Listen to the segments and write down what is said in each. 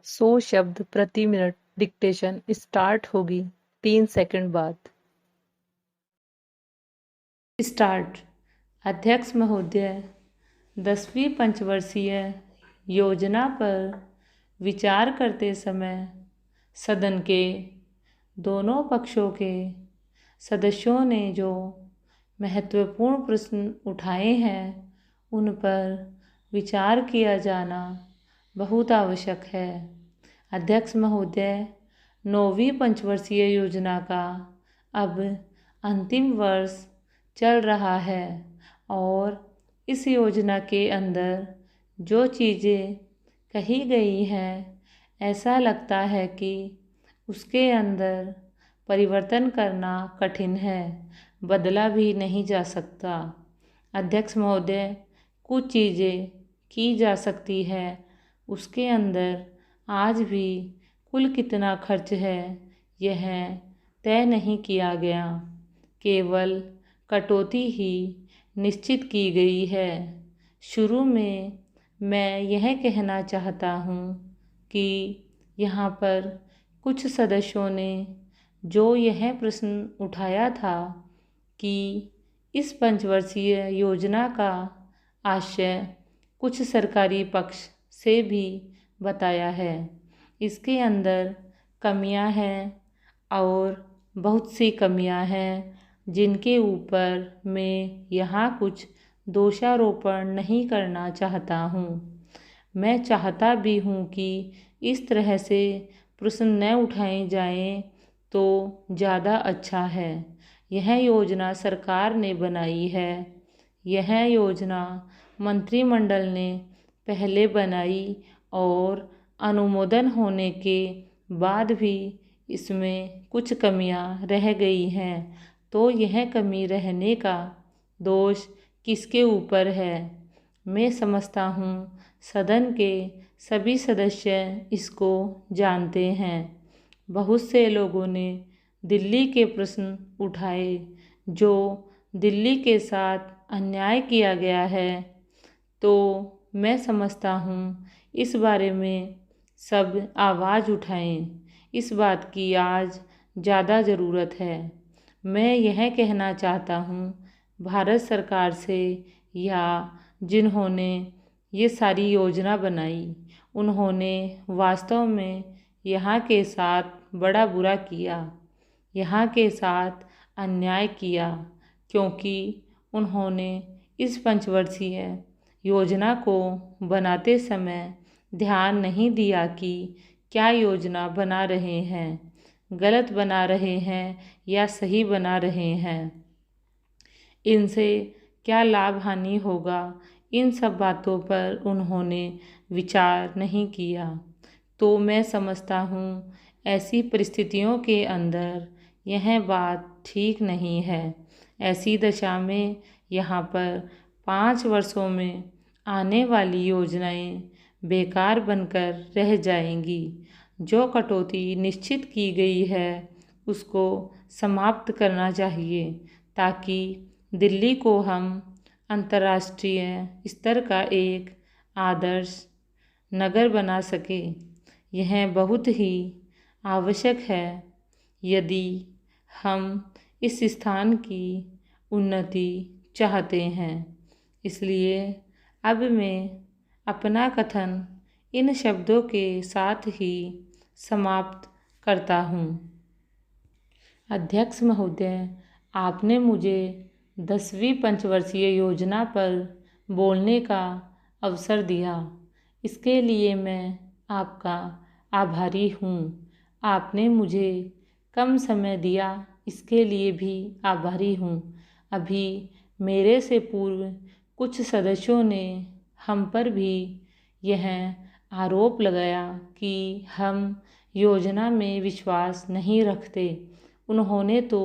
100 शब्द प्रति minute dictation start होगी 3 सेकंड बाद। स्टार्ट। अध्यक्ष महोदय, 10वीं पंचवर्षीय योजना पर विचार करते समय सदन के दोनों पक्षों के सदस्यों ने जो महत्वपूर्ण प्रश्न उठाए हैं उन पर विचार किया जाना बहुत आवश्यक है। अध्यक्ष महोदय, 9वीं पंचवर्षीय योजना का अब अंतिम वर्ष चल रहा है और इस योजना के अंदर जो चीज़ें कही गई हैं ऐसा लगता है कि उसके अंदर परिवर्तन करना कठिन है, बदला भी नहीं जा सकता। अध्यक्ष महोदय, कुछ चीज़ें की जा सकती है, उसके अंदर आज भी कुल कितना खर्च है यह तय नहीं किया गया, केवल कटौती ही निश्चित की गई है। शुरू में मैं यह कहना चाहता हूँ कि यहाँ पर कुछ सदस्यों ने जो यह प्रश्न उठाया था कि इस पंचवर्षीय योजना का आशय कुछ सरकारी पक्ष से भी बताया है। इसके अंदर कमियां हैं और बहुत सी कमियां हैं जिनके ऊपर मैं यहाँ कुछ दोषारोपण नहीं करना चाहता हूँ। मैं चाहता भी हूँ कि इस तरह से प्रश्न न उठाए जाएं तो ज़्यादा अच्छा है। यह योजना सरकार ने बनाई है, यह योजना मंत्रिमंडल ने पहले बनाई और अनुमोदन होने के बाद भी इसमें कुछ कमियां रह गई हैं, तो यह कमी रहने का दोष किसके ऊपर है? मैं समझता हूँ सदन के सभी सदस्य इसको जानते हैं। बहुत से लोगों ने दिल्ली के प्रश्न उठाए, जो दिल्ली के साथ अन्याय किया गया है, तो मैं समझता हूँ इस बारे में सब आवाज़ उठाएं। इस बात की आज ज़्यादा ज़रूरत है। मैं यह कहना चाहता हूँ भारत सरकार से या जिन्होंने ये सारी योजना बनाई उन्होंने वास्तव में यहाँ के साथ बड़ा बुरा किया, यहाँ के साथ अन्याय किया, क्योंकि उन्होंने इस पंचवर्षीय योजना को बनाते समय ध्यान नहीं दिया कि क्या योजना बना रहे हैं, गलत बना रहे हैं या सही बना रहे हैं, इनसे क्या लाभ हानि होगा, इन सब बातों पर उन्होंने विचार नहीं किया। तो मैं समझता हूँ ऐसी परिस्थितियों के अंदर यह बात ठीक नहीं है। ऐसी दशा में यहाँ पर 5 वर्षों में आने वाली योजनाएं बेकार बनकर रह जाएंगी। जो कटौती निश्चित की गई है उसको समाप्त करना चाहिए ताकि दिल्ली को हम अंतर्राष्ट्रीय स्तर का एक आदर्श नगर बना सके। यह बहुत ही आवश्यक है यदि हम इस स्थान की उन्नति चाहते हैं। इसलिए अब मैं अपना कथन इन शब्दों के साथ ही समाप्त करता हूँ। अध्यक्ष महोदय, आपने मुझे 10वीं पंचवर्षीय योजना पर बोलने का अवसर दिया, इसके लिए मैं आपका आभारी हूँ। आपने मुझे कम समय दिया, इसके लिए भी आभारी हूँ। अभी मेरे से पूर्व कुछ सदस्यों ने हम पर भी यह आरोप लगाया कि हम योजना में विश्वास नहीं रखते। उन्होंने तो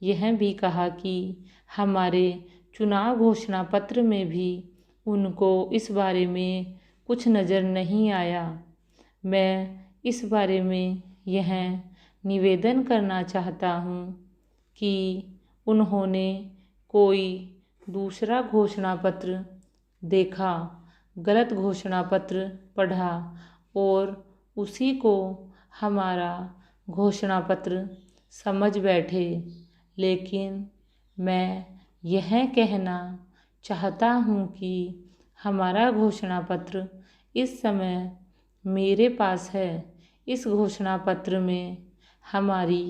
यह भी कहा कि हमारे चुनाव घोषणा पत्र में भी उनको इस बारे में कुछ नज़र नहीं आया। मैं इस बारे में यह निवेदन करना चाहता हूँ कि उन्होंने कोई दूसरा घोषणा पत्र देखा, गलत घोषणा पत्र पढ़ा और उसी को हमारा घोषणा पत्र समझ बैठे। लेकिन मैं यह कहना चाहता हूँ कि हमारा घोषणा पत्र इस समय मेरे पास है। इस घोषणा पत्र में हमारी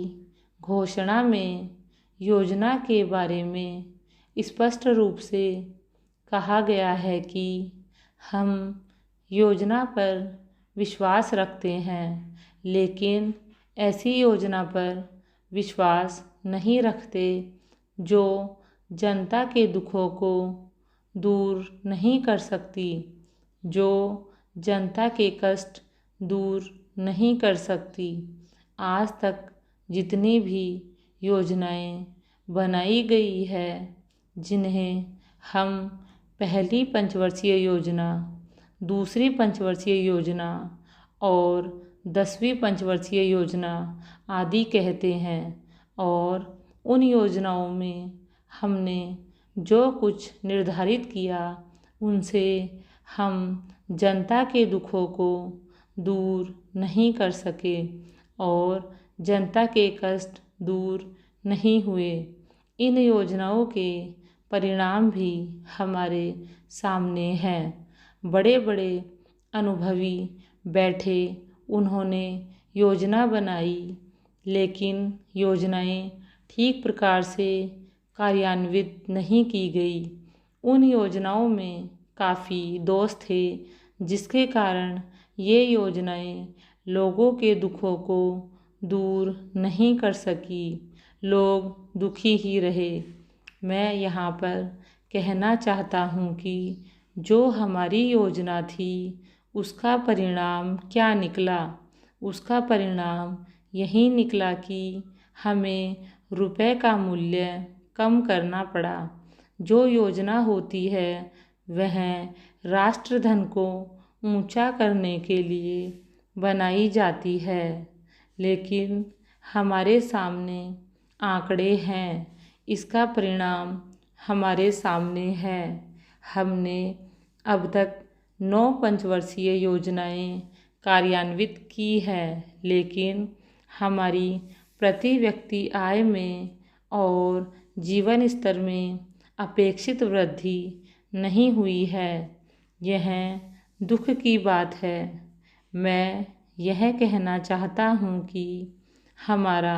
घोषणा में योजना के बारे में स्पष्ट रूप से कहा गया है कि हम योजना पर विश्वास रखते हैं, लेकिन ऐसी योजना पर विश्वास नहीं रखते जो जनता के दुखों को दूर नहीं कर सकती, जो जनता के कष्ट दूर नहीं कर सकती। आज तक जितनी भी योजनाएं बनाई गई है, जिन्हें हम पहली पंचवर्षीय योजना, दूसरी पंचवर्षीय योजना और 10वीं पंचवर्षीय योजना आदि कहते हैं, और उन योजनाओं में हमने जो कुछ निर्धारित किया उनसे हम जनता के दुखों को दूर नहीं कर सके और जनता के कष्ट दूर नहीं हुए। इन योजनाओं के परिणाम भी हमारे सामने हैं। बड़े बड़े अनुभवी बैठे, उन्होंने योजना बनाई, लेकिन योजनाएं ठीक प्रकार से कार्यान्वित नहीं की गई। उन योजनाओं में काफ़ी दोष थे, जिसके कारण ये योजनाएं लोगों के दुखों को दूर नहीं कर सकी। लोग दुखी ही रहे। मैं यहाँ पर कहना चाहता हूँ कि जो हमारी योजना थी उसका परिणाम क्या निकला। उसका परिणाम यही निकला कि हमें रुपए का मूल्य कम करना पड़ा। जो योजना होती है वह राष्ट्रधन को ऊंचा करने के लिए बनाई जाती है, लेकिन हमारे सामने आंकड़े हैं। इसका परिणाम हमारे सामने है। हमने अब तक 9 पंचवर्षीय योजनाएं कार्यान्वित की है, लेकिन हमारी प्रति व्यक्ति आय में और जीवन स्तर में अपेक्षित वृद्धि नहीं हुई है। यह दुख की बात है। मैं यह कहना चाहता हूँ कि हमारा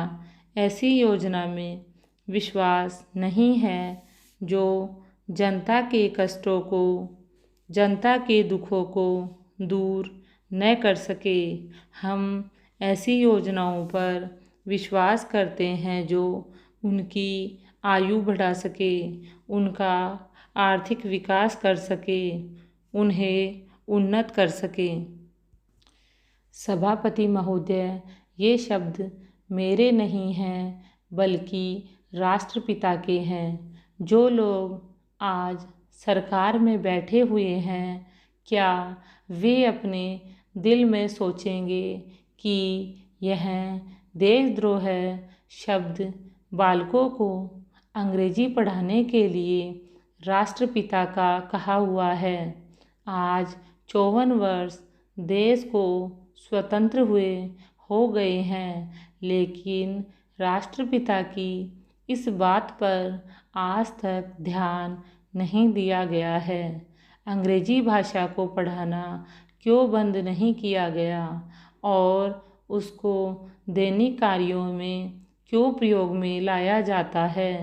ऐसी योजना में विश्वास नहीं है जो जनता के कष्टों को, जनता के दुखों को दूर न कर सके। हम ऐसी योजनाओं पर विश्वास करते हैं जो उनकी आयु बढ़ा सके, उनका आर्थिक विकास कर सके, उन्हें उन्नत कर सके। सभापति महोदय, ये शब्द मेरे नहीं हैं, बल्कि राष्ट्रपिता के हैं। जो लोग आज सरकार में बैठे हुए हैं, क्या वे अपने दिल में सोचेंगे कि यह देशद्रोह शब्द बालकों को अंग्रेजी पढ़ाने के लिए राष्ट्रपिता का कहा हुआ है। आज 54 वर्ष देश को स्वतंत्र हुए हो गए हैं, लेकिन राष्ट्रपिता की इस बात पर आज तक ध्यान नहीं दिया गया है। अंग्रेजी भाषा को पढ़ाना क्यों बंद नहीं किया गया और उसको दैनिक कार्यों में क्यों प्रयोग में लाया जाता है।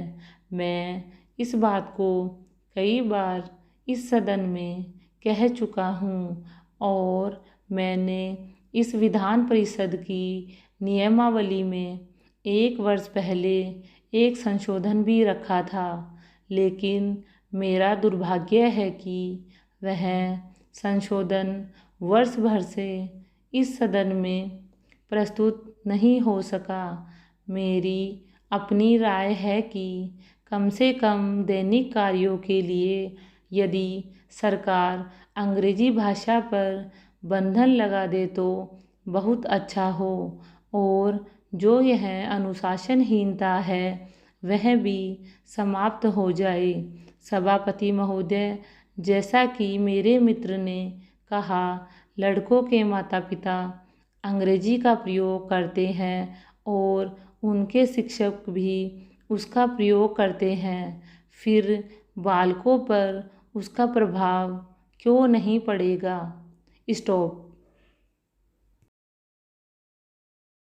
मैं इस बात को कई बार इस सदन में कह चुका हूँ और मैंने इस विधान परिषद की नियमावली में 1 वर्ष पहले एक संशोधन भी रखा था, लेकिन मेरा दुर्भाग्य है कि वह संशोधन वर्ष भर से इस सदन में प्रस्तुत नहीं हो सका। मेरी अपनी राय है कि कम से कम दैनिक कार्यों के लिए यदि सरकार अंग्रेजी भाषा पर बंधन लगा दे तो बहुत अच्छा हो, और जो यह अनुशासनहीनता है वह भी समाप्त हो जाए। सभापति महोदय, जैसा कि मेरे मित्र ने कहा, लड़कों के माता पिता अंग्रेजी का प्रयोग करते हैं और उनके शिक्षक भी उसका प्रयोग करते हैं, फिर बालकों पर उसका प्रभाव क्यों नहीं पड़ेगा। स्टॉप।